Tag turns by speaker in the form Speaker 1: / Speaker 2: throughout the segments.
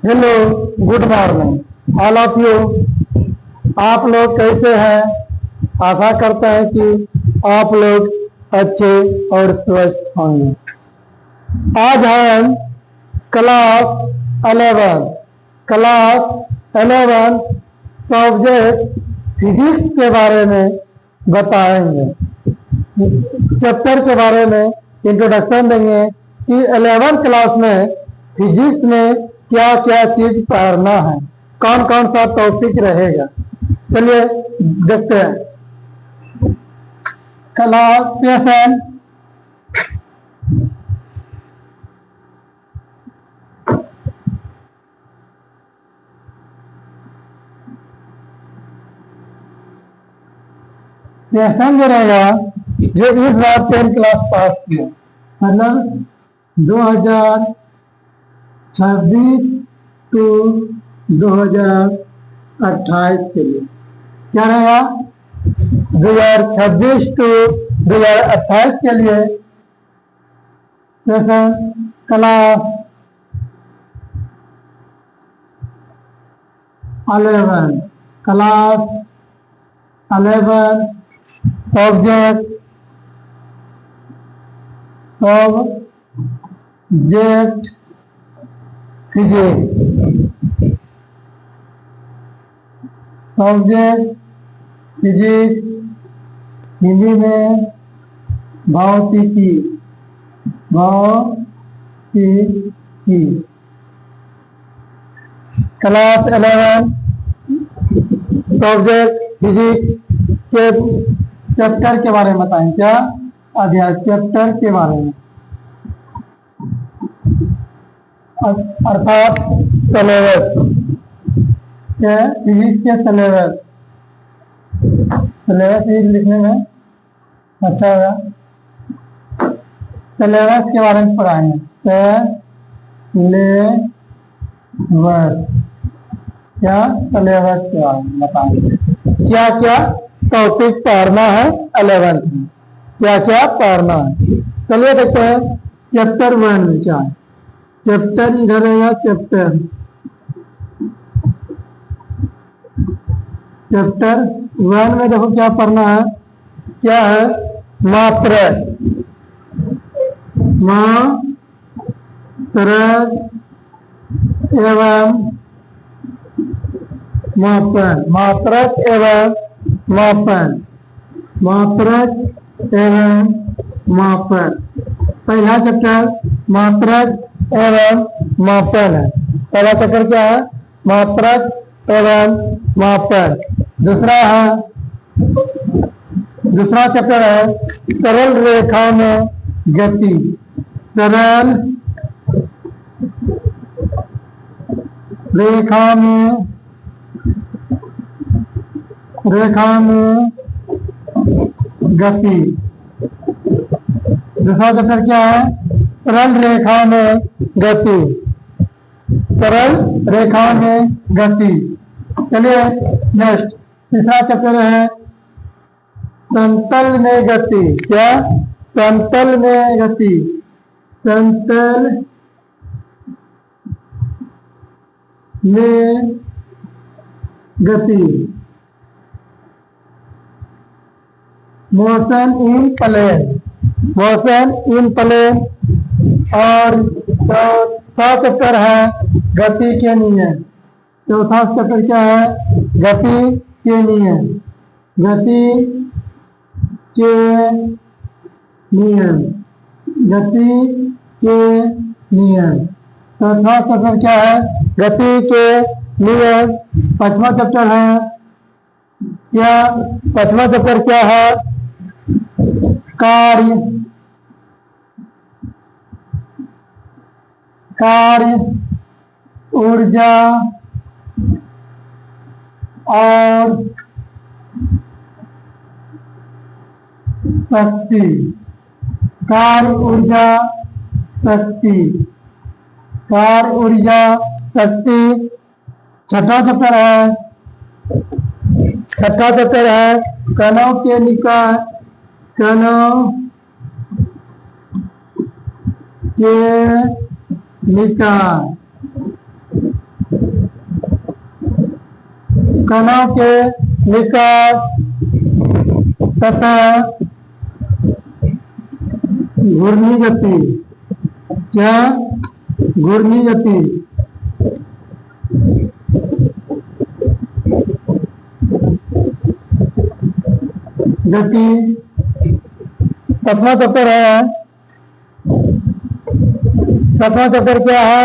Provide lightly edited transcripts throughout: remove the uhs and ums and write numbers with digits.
Speaker 1: Hello, good morning all of you. आप लोग कैसे हैं? आशा करते हैं कि आप लोग अच्छे और स्वस्थ होंगे। आज हम क्लास 11 सब्जेक्ट फिजिक्स के बारे में बताएंगे। चैप्टर के बारे में इंट्रोडक्शन देंगे कि 11th क्लास में फिजिक्स में क्या क्या चीज पढ़ना है, कौन कौन सा टॉपिक रहेगा। चलिए देखते हैं। क्लास जो रहेगा, जो इस बार 10 क्लास पास किया, मतलब 2026 टू 2028 के लिए क्या रहेगा? 2026 टू 2028 के लिए क्लास 11 सब्जेक्ट फिजिक्स, हिंदी में भौतिकी। क्लास 11 सब्जेक्ट फिजिक्स के चैप्टर के बारे में बताएं। क्या अध्याय? चैप्टर के बारे में, अर्थात सिलेबस के फिजिक्स के सिलेबस लिखने में अच्छा होगा। सिलेबस के बारे में पढ़ाएंगे। क्या सिलेबस के बारे में बताएंगे, क्या क्या टॉपिक पढ़ना है 11th में, क्या क्या पढ़ना है। चलिए देखते हैं चैप्टर 1 में क्या है। चैप्टर इधर रहेगा। चैप्टर 1 में देखो क्या पढ़ना है। क्या है? मात्रक एवं मापन। मात्रक एवं मापन। पहला चैप्टर मात्रक एवं मापन है। पहला चैप्टर क्या है? मात्रक एवं मापन। दूसरा चैप्टर है सरल रेखा में गति। सरल रेखा में गति। दूसरा चैप्टर क्या है? सरल रेखा में गति। चलिए नेक्स्ट तीसरा चैप्टर है समतल में गति। क्या? समतल में गति। Motion in plane. और चौथा चैप्टर है गति के नियम। चौथा चैप्टर क्या है? गति के नियम। चौथा चैप्टर क्या है? गति के नियम। पांचवा चैप्टर है क्या? पांचवा चैप्टर क्या है? कार्य, ऊर्जा और शक्ति। कार्य, ऊर्जा, शक्ति। छठा चैप्टर है कणों के निकाय। कणों के निकट तथा घूर्णी गति, क्या घूर्णी गति, गति 7वां चैप्टर है। 7वां चैप्टर क्या है?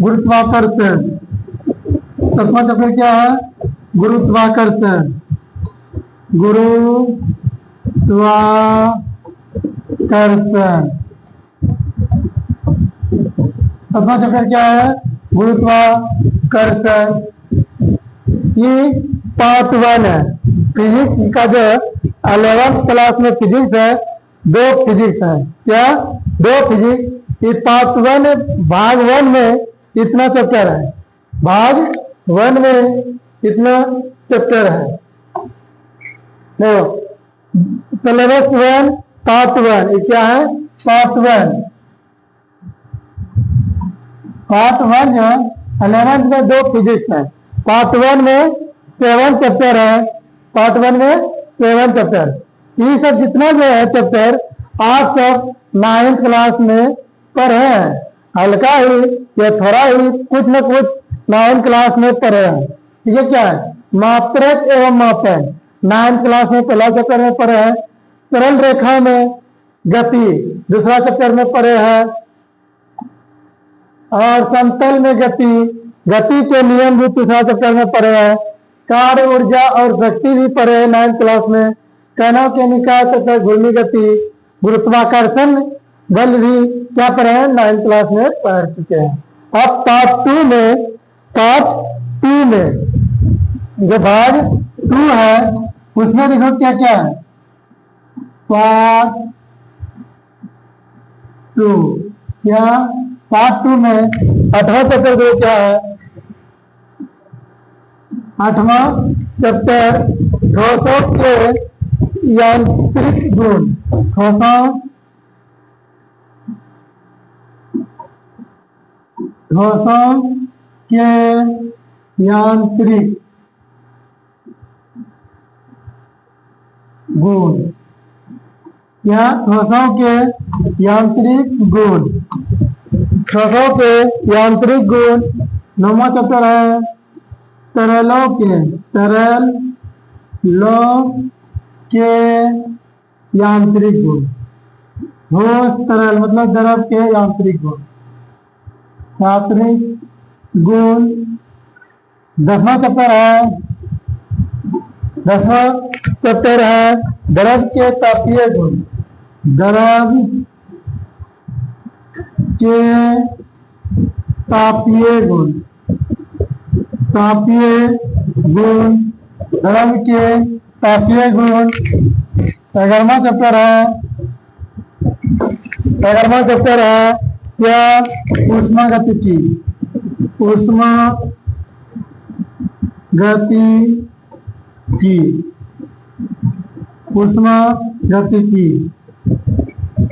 Speaker 1: गुरुत्वाकर्षण। 7वां चैप्टर क्या है? गुरुत्वाकर्षण। गुरुत्वाकर्षण। 7वां चैप्टर क्या है? गुरुत्वाकर्षण। ये पार्ट 1 है। फिजिक्स का जो 11th क्लास में फिजिक्स है, 2 फिजिक्स है। क्या? 2 फिजिक्स। ये पार्ट 1 भाग 1 में इतना चैप्टर है। भाग 1 में इतना चैप्टर है। Syllabus 1 part 1। ये क्या है? पार्ट 1। पार्ट 1 जो 11th में 2 फिजिक्स है। पार्ट 1 में 7 चैप्टर है। पार्ट 1 में 7 चैप्टर। ये सब जितना जो है चैप्टर आप सब 9th क्लास में पढ़े हैं। हल्का ही या थोड़ा ही कुछ न कुछ 9th क्लास में पढ़े हैं। ये क्या है? मात्रक एवं मापन 9th क्लास में पहला चैप्टर में पढ़े हैं। सरल रेखा में गति दूसरा चैप्टर में पढ़े हैं। और समतल में गति, गति के नियम भी तीसरा चैप्टर में पढ़े हैं। कार्य, ऊर्जा और शक्ति भी पढ़े हैं 9th क्लास में। कणों के निकाय तथा घूर्णी गति, गुरुत्वाकर्षण बल भी क्या पढ़े हैं? 9th क्लास में पढ़ चुके हैं। अब पार्ट 2 में जो भाग 2 है उसमें देखो क्या क्या है। पार्ट 2 क्या? पार्ट 2 में 8वां चैप्टर जो क्या है? 8वां चैप्टर ठोसों के यांत्रिक गुण। ठोसों के यांत्रिक गुण। क्या? ठोसों के यांत्रिक गुण। ठोसों के यांत्रिक गुण 9वां चैप्टर है। तरलों के यांत्रिक गुण। ठोस तरल मतलब द्रव के यांत्रिक गुण। यांत्रिक गुण 10वां चैप्टर है। 10वां चैप्टर है द्रव के तापीय गुण। द्रव के तापीय गुण। तापीय गुण, द्रव के तापीय गुण 11वां चैप्टर है। 11वां चैप्टर है क्या? ऊष्मागतिकी। ऊष्मागतिकी।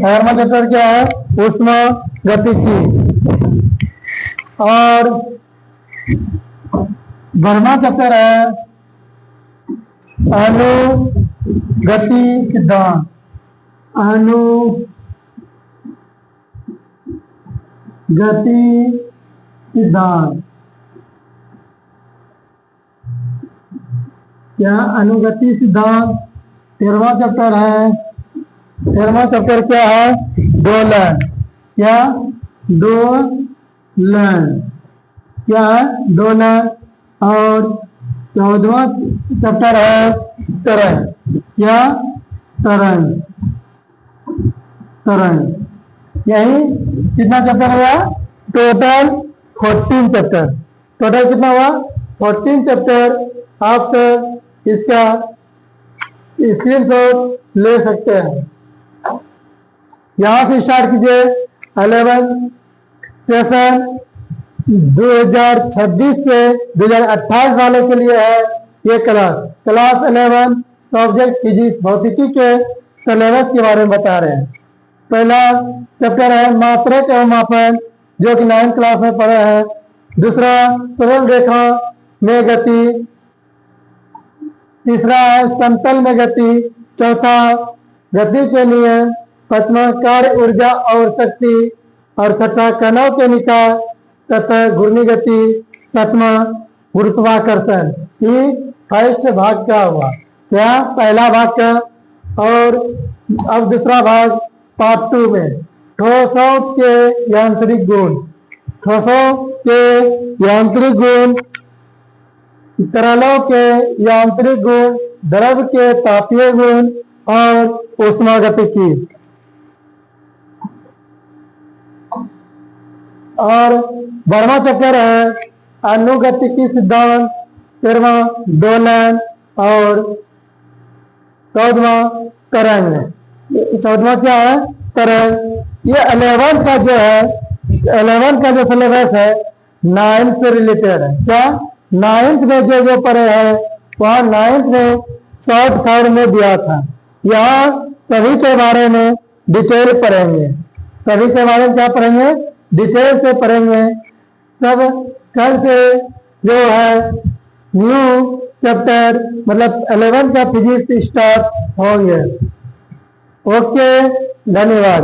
Speaker 1: 11वां चैप्टर क्या है? ऊष्मागतिकी। और 12वां चैप्टर है अनुगति सिद्धांत। अनुगति सिद्धांत। क्या? अनुगति सिद्धांत 13वां चैप्टर है। 13वां चैप्टर क्या है? दोलन। क्या? दोलन। क्या है? दोलन। और 14वां चैप्टर है तरंग। क्या? तरंग। तरंग। यही कितना चैप्टर हुआ? Total 14 chapter. टोटल कितना हुआ? 14 चैप्टर। आप सब इसका स्क्रीनशॉट ले सकते हैं। यहाँ से स्टार्ट कीजिए। 11 सेशन 2026 से 2028 वालों के लिए है ये क्लास 11 सब्जेक्ट फिजिक्स भौतिकी के सिलेबस के बारे में बता रहे हैं। पहला चैप्टर है मात्रक एवं मापन जो कि 9th क्लास में पढ़े हैं। दूसरा सरल रेखा में गति तीसरा है समतल में गति, चौथा गति के नियम, पांचवा कार्य ऊर्जा और शक्ति, और छठा कणों के निकाय तथा घूर्णी गति, सातवां गुरुत्वाकर्षण। ये फर्स्ट भाग का हुआ, क्या पहला भाग का। और अब दूसरा भाग पार्ट 2 में ठोसों के यांत्रिक गुण, ठोसों के यांत्रिक गुण, तरलों के यांत्रिक गुण, द्रव के तापीय गुण और ऊष्मागतिकी। और 12वां चक्कर है अनुगतिकी सिद्धांत, 13वां दोलन और 14वां तरंग। 14वां क्या है? तरंग। ये 11 का जो है, 11 का जो सिलेबस है 9 से रिलेटेड है। क्या 9th में जो पढ़े हैं वहाँ 9th में शॉर्ट फॉर्म में दिया था। यहाँ सभी के बारे में डिटेल पढ़ेंगे, सभी के बारे में क्या पढ़ेंगे? डिटेल से पढ़ेंगे। तब कल से जो है न्यू चैप्टर मतलब 11 का फिजिक्स स्टार्ट होंगे। ओके, धन्यवाद।